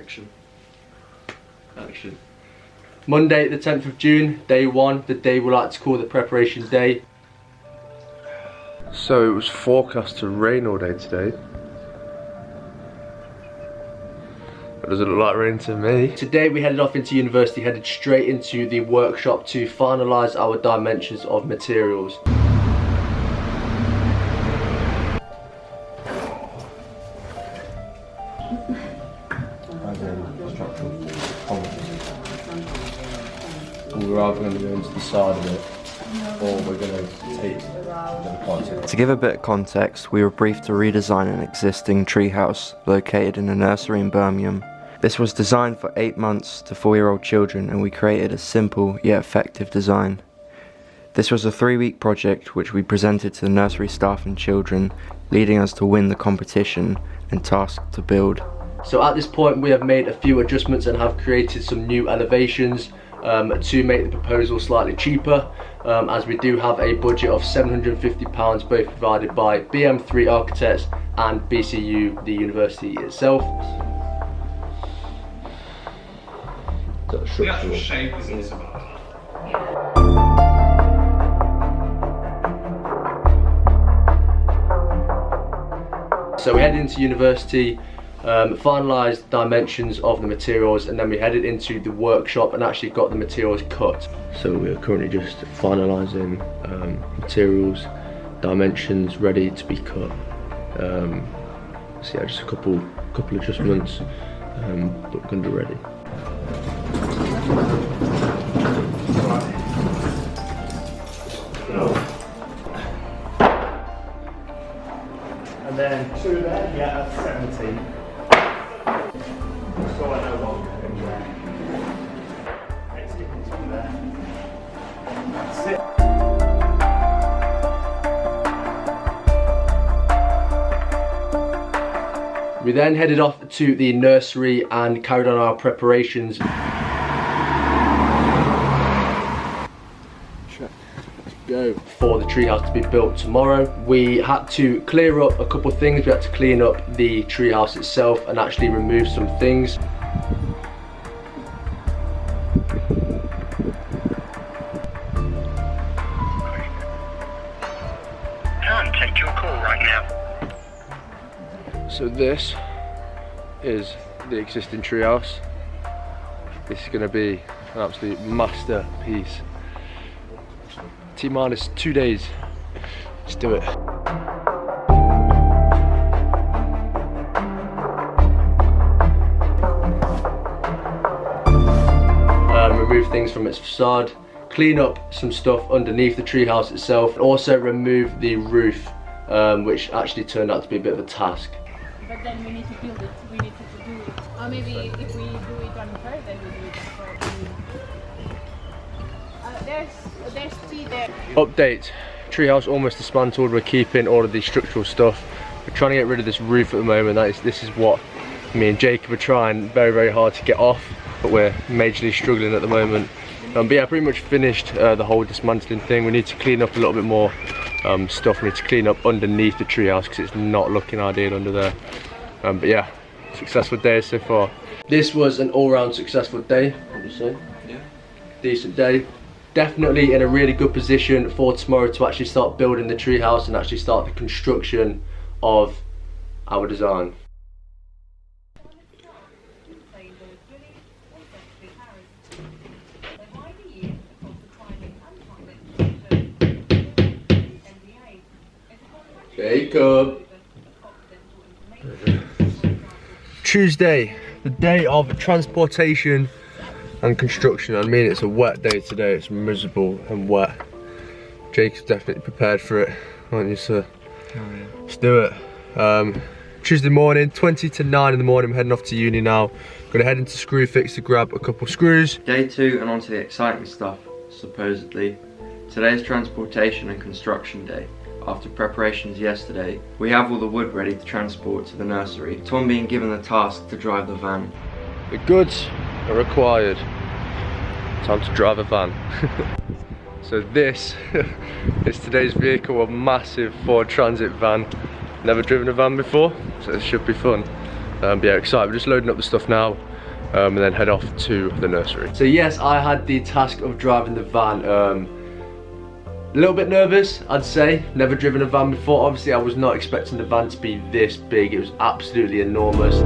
Action. Action. Monday the 10th of June, day 1, the day we like to call the preparation day. So it was forecast to rain all day today. It doesn't look like rain to me. Today we headed off into university, headed straight into the workshop to finalise our dimensions of materials. We're either going to go into the side of it, or we're going to take the context. To give a bit of context, we were briefed to redesign an existing treehouse located in a nursery in Birmingham. This was designed for 8 months to 4-year-old children, and we created a simple yet effective design. This was a 3-week project which we presented to the nursery staff and children, leading us to win the competition and tasked to build. So at this point we have made a few adjustments and have created some new elevations to make the proposal slightly cheaper, as we do have a budget of £750 both provided by BM3 Architects and BCU, the university itself. The actual shape isn't so bad. So we headed into university, finalised dimensions of the materials, and then we headed into the workshop and actually got the materials cut. So we are currently just finalising materials, dimensions ready to be cut. So yeah, just a couple adjustments, but we're going to be ready. And then 2 there, yeah, that's 17. So I know one going there. Next difference from there. That's it. We then headed off to the nursery and carried on our preparations. Go for the treehouse to be built tomorrow. We had to clear up a couple of things. We had to clean up the treehouse itself and actually remove some things. Can't take your call right now. So this is the existing treehouse. This is going to be an absolute masterpiece. T-minus 2 days. Let's do it. Remove things from its facade, clean up some stuff underneath the treehouse itself, and also remove the roof, which actually turned out to be a bit of a task. But then we need to build it, we need to do it. Or maybe if we do it on first, then we do it first. There's tea there. Update, treehouse almost dismantled. We're keeping all of the structural stuff. We're trying to get rid of this roof at the moment. This is what me and Jacob are trying very hard to get off, but we're majorly struggling at the moment. But yeah, pretty much finished the whole dismantling thing. We need to clean up a little bit more stuff. We need to clean up underneath the treehouse because it's not looking ideal under there. But yeah, successful day so far. This was an all-round successful day, what do you say? Yeah. Decent day. Definitely in a really good position for tomorrow to actually start building the treehouse and actually start the construction of our design. Jacob. Tuesday, the day of transportation and construction. I mean, it's a wet day today. It's miserable and wet. Jacob's definitely prepared for it, aren't you, sir? Oh, yeah. Let's do it. Tuesday morning, 20 to 9 in the morning. I'm heading off to uni now. Gonna head into Screwfix to grab a couple screws. Day 2 and on to the exciting stuff, supposedly. Today's transportation and construction day. After preparations yesterday, we have all the wood ready to transport to the nursery. Tom being given the task to drive the van. The goods are required. Time to drive a van. So this is today's vehicle, a massive Ford Transit van. Never driven a van before, so this should be fun. But yeah, excited. We're just loading up the stuff now. and then head off to the nursery. So yes, I had the task of driving the van. A little bit nervous, I'd say. Never driven a van before. Obviously, I was not expecting the van to be this big. It was absolutely enormous.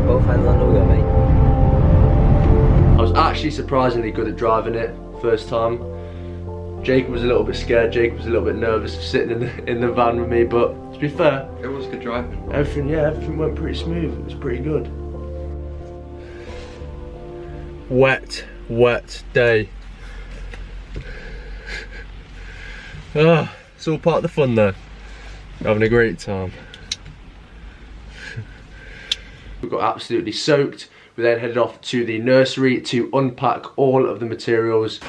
Both hands on the wheel, mate. I was actually surprisingly good at driving it first time. Jacob was a little bit scared. Jacob was a little bit nervous of sitting in the van with me, but to be fair, It was good driving. everything went pretty smooth. It was pretty good. Wet day. Ah, it's all part of the fun though. Having a great time. We got absolutely soaked. We then headed off to the nursery to unpack all of the materials.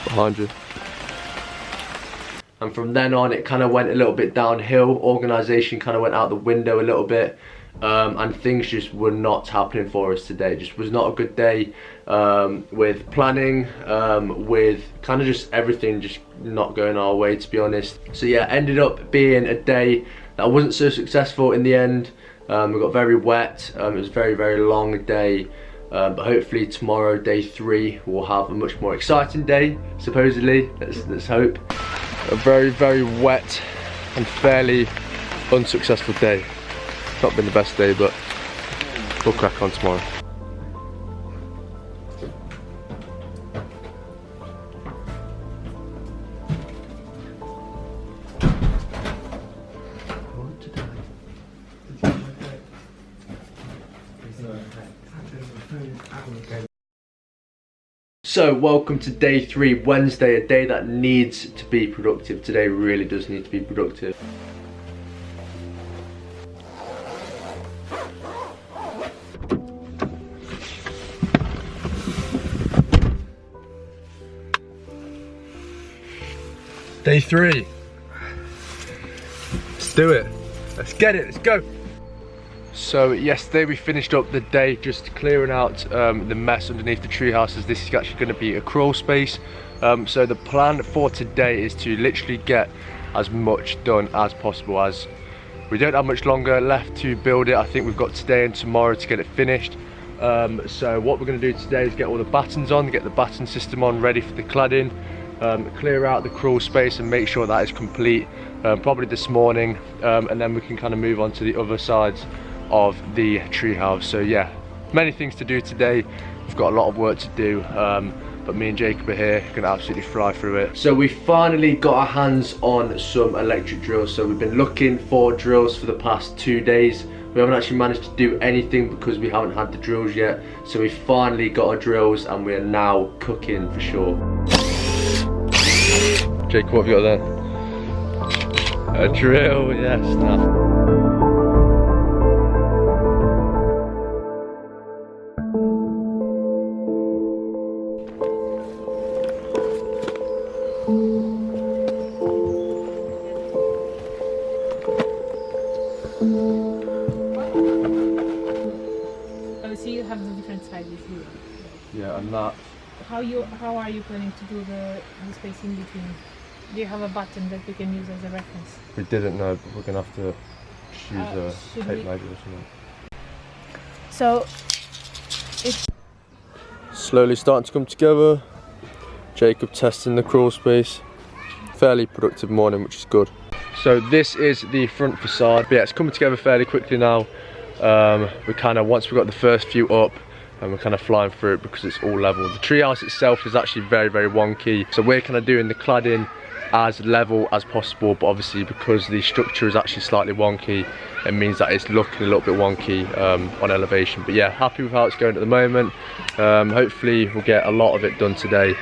Behind you. And from then on, it kind of went a little bit downhill. Organisation kind of went out the window a little bit, and things just were not happening for us today. Just was not a good day with planning, with kind of just everything just not going our way, to be honest. So yeah, ended up being a day that wasn't so successful in the end. We got very wet. It was a very, very long day. But hopefully tomorrow, day 3, we'll have a much more exciting day, supposedly. Let's hope. A very, very wet and fairly unsuccessful day. Not been the best day, but we'll crack on tomorrow. So welcome to day 3, Wednesday, a day that needs to be productive. Today really does need to be productive. Day 3. Let's do it. Let's get it, let's go. So yesterday we finished up the day just clearing out the mess underneath the tree houses. This is actually going to be a crawl space. So the plan for today is to literally get as much done as possible, as we don't have much longer left to build it. I think we've got today and tomorrow to get it finished. So what we're going to do today is get all the battens on, get the batten system on ready for the cladding, clear out the crawl space and make sure that is complete probably this morning, and then we can kind of move on to the other sides of the treehouse. So yeah, many things to do today. We've got a lot of work to do, but me and Jacob are here, gonna absolutely fly through it. So we finally got our hands on some electric drills. So we've been looking for drills for the past 2 days. We haven't actually managed to do anything because we haven't had the drills yet. So we finally got our drills and we are now cooking for sure. Jacob, what have you got there? A drill, yes, now. So you have the different sizes here. Yeah, and that. How are you planning to do the space in between? Do you have a button that we can use as a reference? We didn't know, but we're gonna have to use a tape measure or something. So it's Slowly starting to come together. Jacob testing the crawl space. Fairly productive morning, which is good. So this is the front facade. But yeah, it's coming together fairly quickly now. We kind of, once we got the first few up, and we're kind of flying through it because it's all level. The treehouse itself is actually very, very wonky. So we're kind of doing the cladding as level as possible, but obviously because the structure is actually slightly wonky, it means that it's looking a little bit wonky on elevation. But yeah, happy with how it's going at the moment. Hopefully we'll get a lot of it done today.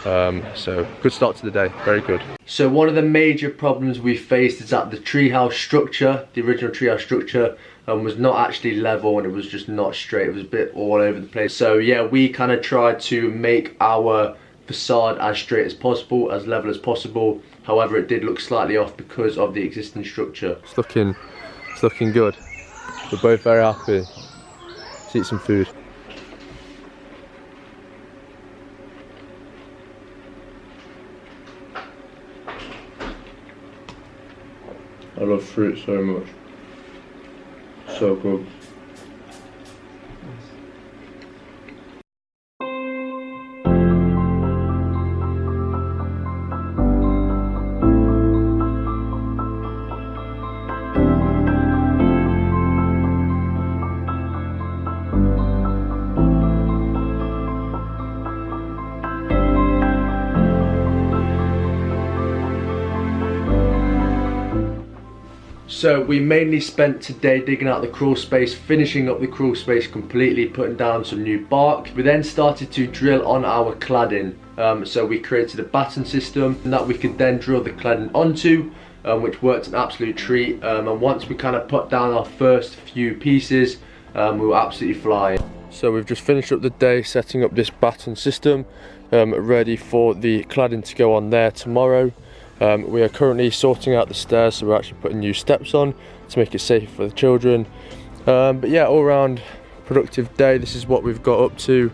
So good start to the day, very good. So one of the major problems we faced is that the treehouse structure, the original treehouse structure, was not actually level, and it was just not straight. It was a bit all over the place. So yeah, we kind of tried to make our facade as straight as possible, as level as possible. However, it did look slightly off because of the existing structure. It's looking good. We're both very happy. Let's eat some food. I love fruit so much. So good. So we mainly spent today digging out the crawl space, finishing up the crawl space completely, putting down some new bark. We then started to drill on our cladding. So we created a batten system that we could then drill the cladding onto, which worked an absolute treat. And once we kind of put down our first few pieces, we were absolutely flying. So we've just finished up the day setting up this batten system, ready for the cladding to go on there tomorrow. We are currently sorting out the stairs, so we're actually putting new steps on to make it safer for the children. But yeah, all around productive day. This is what we've got up to.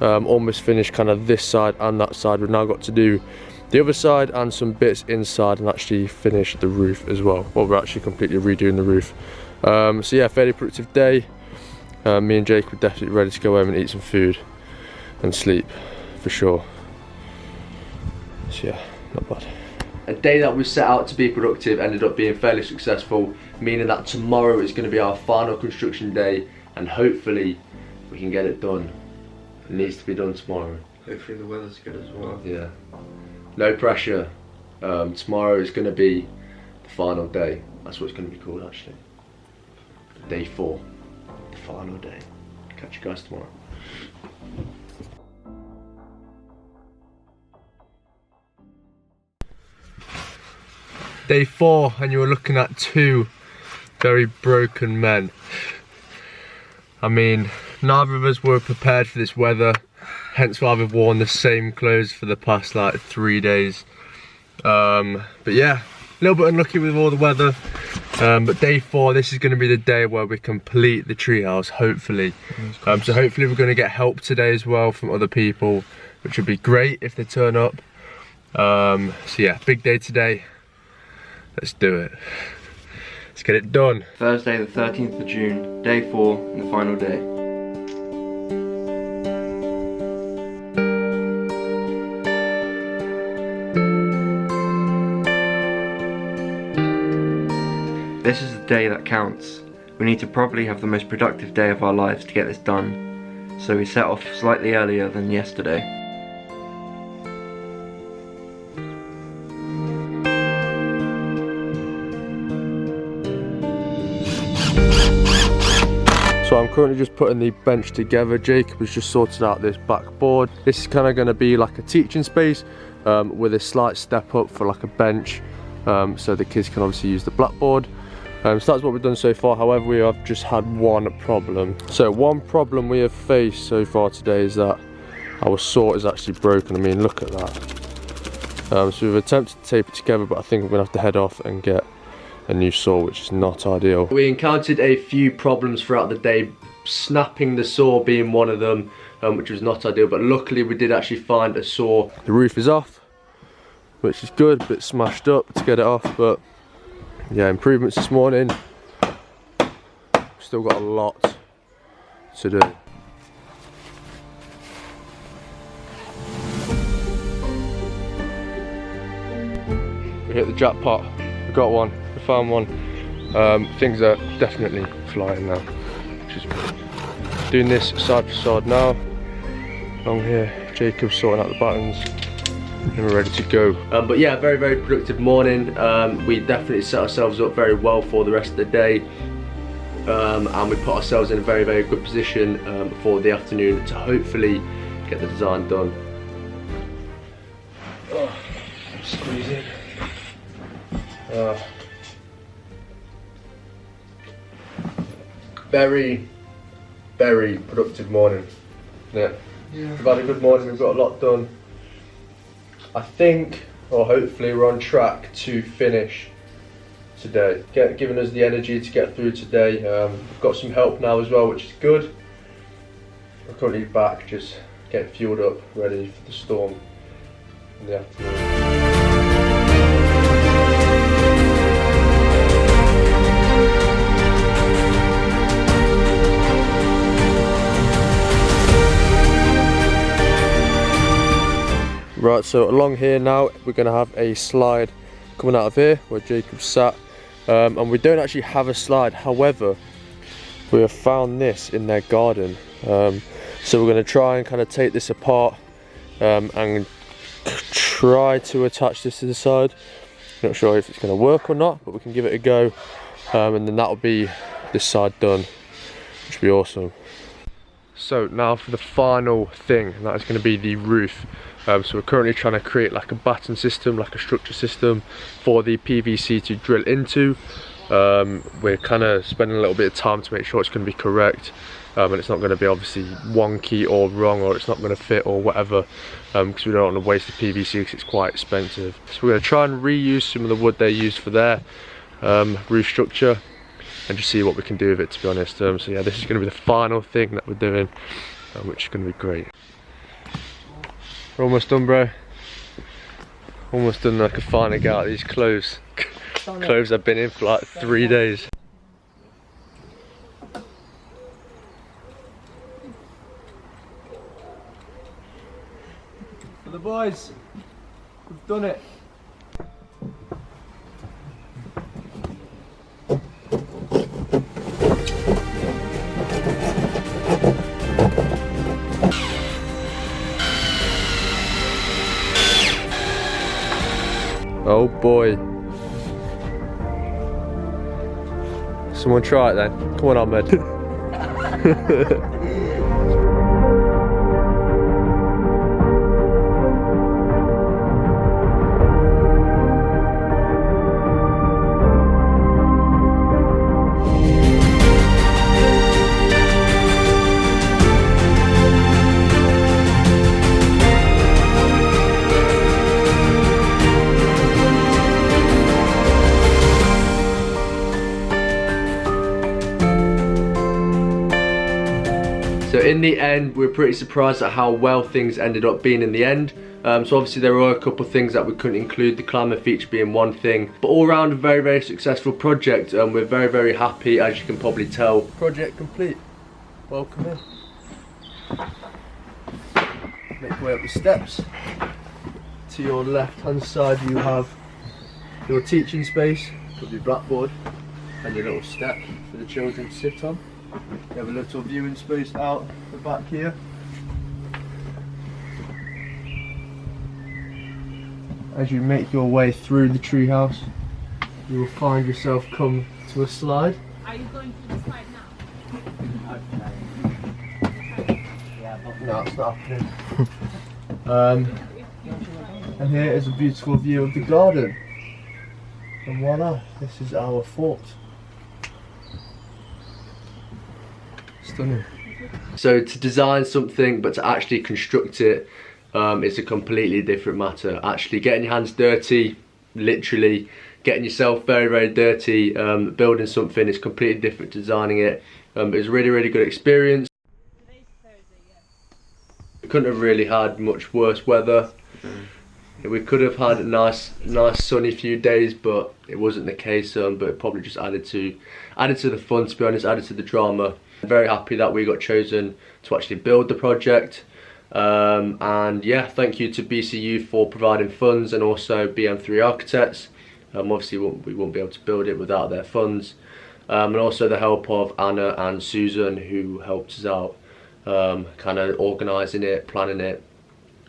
Almost finished kind of this side and that side. We've now got to do the other side and some bits inside and actually finish the roof as well. Well, we're actually completely redoing the roof. So yeah, fairly productive day. Me and Jake were definitely ready to go home and eat some food and sleep for sure. So yeah, not bad. A day that was set out to be productive ended up being fairly successful, meaning that tomorrow is going to be our final construction day, and hopefully we can get it done. It needs to be done tomorrow. Hopefully the weather's good as well. Yeah. No pressure. Tomorrow is going to be the final day. That's what it's going to be called actually. Day 4. The final day. Catch you guys tomorrow. Day 4, and you were looking at 2 very broken men. I mean, neither of us were prepared for this weather, hence why we've worn the same clothes for the past like 3 days. But yeah, a little bit unlucky with all the weather. But day 4, this is going to be the day where we complete the treehouse, hopefully. So hopefully we're going to get help today as well from other people, which would be great if they turn up. So yeah, big day today. Let's do it. Let's get it done. Thursday the 13th of June, day 4 and the final day. This is the day that counts. We need to probably have the most productive day of our lives to get this done. So we set off slightly earlier than yesterday. So I'm currently just putting the bench together. Jacob has just sorted out this back board. This is kind of going to be like a teaching space with a slight step up for like a bench, so the kids can obviously use the blackboard. So that's what we've done so far. However, we have just had one problem. So one problem we have faced so far today is that our saw is actually broken. I mean, look at that. So we've attempted to tape it together, but I think we're going to have to head off and get a new saw, which is not ideal. We encountered a few problems throughout the day, snapping the saw being one of them, which was not ideal, but luckily we did actually find a saw. The roof is off, which is good, a bit smashed up to get it off, but yeah, improvements this morning. Still got a lot to do. We hit the jackpot, we got one. Found one. Things are definitely flying now, which is good. Doing this side for side now. Along here, Jacob's sorting out the buttons, and we're ready to go. But yeah, very productive morning. We definitely set ourselves up very well for the rest of the day, and we put ourselves in a very good position for the afternoon to hopefully get the design done. Oh, squeezing. Very productive morning. Yeah. We've had a good morning, we've got a lot done. I think, or hopefully we're on track to finish today. Giving us the energy to get through today. We've got some help now as well, which is good. We're currently back, just getting fueled up, ready for the storm in the afternoon. Right, so along here now we're going to have a slide coming out of here where Jacob sat, and we don't actually have a slide, however we have found this in their garden, so we're going to try and kind of take this apart and try to attach this to the side. Not sure if it's going to work or not, but we can give it a go, and then that'll be this side done, which will be awesome. So now for the final thing, and that is going to be the roof. So we're currently trying to create like a batten system, like a structure system for the PVC to drill into. We're kind of spending a little bit of time to make sure it's going to be correct, and it's not going to be obviously wonky or wrong, or it's not going to fit or whatever, because we don't want to waste the PVC because it's quite expensive. So we're going to try and reuse some of the wood they used for their roof structure and just see what we can do with it, to be honest. So yeah, this is going to be the final thing that we're doing, which is going to be great. We're almost done, bro. Almost done. I can finally get out of these clothes. Clothes I've been in for like 3 days. For the boys, we've done it. Oh boy. Someone try it then. Come on, Ahmed. So in the end, we're pretty surprised at how well things ended up being in the end. So obviously there were a couple of things that we couldn't include, the climate feature being one thing. But all around a very, very successful project. We're very, very happy, as you can probably tell. Project complete. Welcome in. Make your way up the steps. To your left hand side you have your teaching space, with your blackboard and your little step for the children to sit on. You have a little viewing space out the back here. As you make your way through the treehouse, you will find yourself come to a slide. Are you going to the slide now? Okay. Yeah, but No, it's not happening. And here is a beautiful view of the garden. And voila, this is our fort. Stunning. So to design something but to actually construct it is a completely different matter. Actually getting your hands dirty, literally getting yourself very, very dirty, building something is completely different to designing it. It was a really, really good experience. We couldn't have really had much worse weather. We could have had a nice sunny few days, but it wasn't the case. But it probably just added to the fun, to be honest, added to the drama. I'm very happy that we got chosen to actually build the project. And yeah, thank you to BCU for providing funds, and also BM3 Architects. Obviously we won't be able to build it without their funds. And also the help of Anna and Susan, who helped us out, kind of organising it, planning it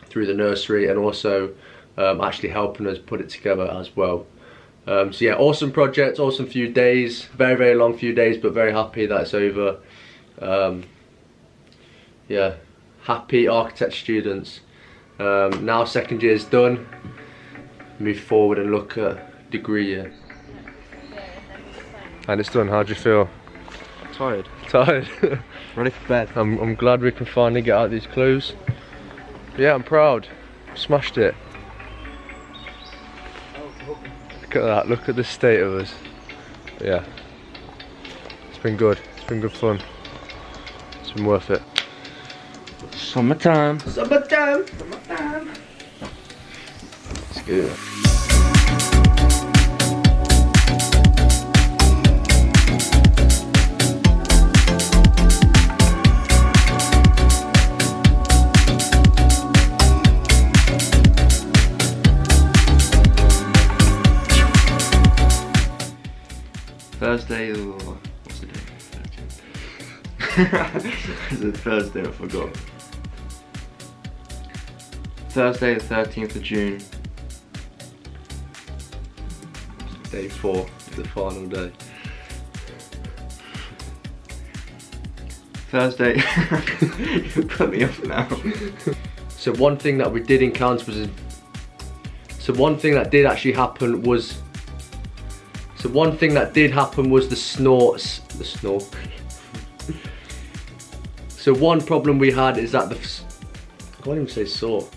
through the nursery, and also actually helping us put it together as well. So yeah, awesome project, awesome few days, very, very long few days, but very happy that it's over. Yeah, happy architect students. Now second year's done, move forward and look at degree year. And it's done. How do you feel? Tired. Tired. Ready for bed. I'm glad we can finally get out of these clothes. But yeah, I'm proud. Smashed it. Look at that. Look at the state of us. But yeah, it's been good. It's been good fun. It's been worth it. Summertime. Summertime. Summertime. It's good. Thursday, or what's the day? It's a Thursday, I forgot. Thursday the 13th of June. Day 4, the final day. Thursday. You put me off now. So one thing that we did encounter was, so one thing that did actually happen was, so one thing that did happen was the snorts, the snort. So one problem we had is that I can't even say sort.